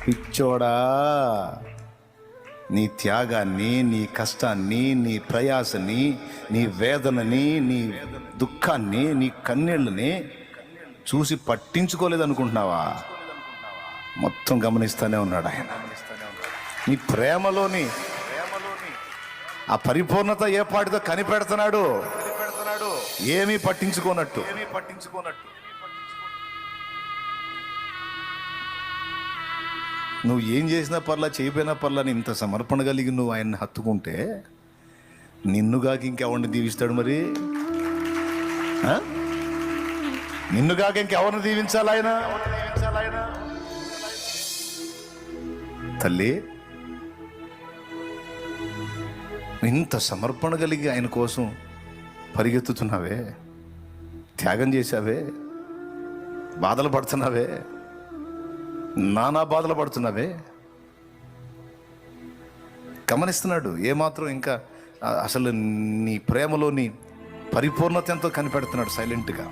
పిచ్చోడా, నీ త్యాగాన్ని, నీ కష్టాన్ని, నీ ప్రయాసని, నీ వేదనని, నీ దుఃఖాన్ని, నీ కన్నీళ్ళని చూసి పట్టించుకోలేదనుకుంటున్నావా? మొత్తం గమనిస్తూనే ఉన్నాడు ఆయన. నీ ప్రేమలోని ఆ పరిపూర్ణత ఏ పాటితో కనిపెడుతున్నాడు, ఏమీ పట్టించుకోనట్టు. నువ్వు ఏం చేసినా పర్లా, చేయపోయినా పర్లా, ఇంత సమర్పణ కలిగి నువ్వు ఆయన్ని హత్తుకుంటే నిన్నుగాక ఇంకెవరిని దీవిస్తాడు మరి? నిన్నుగాక ఇంకెవరిని దీవించాలి ఆయన? తల్లి, ఇంత సమర్పణ కలిగి ఆయన కోసం పరిగెత్తుతున్నావే, త్యాగం చేశావే, బాధలు పడుతున్నావే, నానా బాధలు పడుతున్నావే. గమనిస్తున్నాడు ఏమాత్రం, ఇంకా అసలు నీ ప్రేమలోని పరిపూర్ణత ఎంతో కనిపెడుతున్నాడు సైలెంట్గా.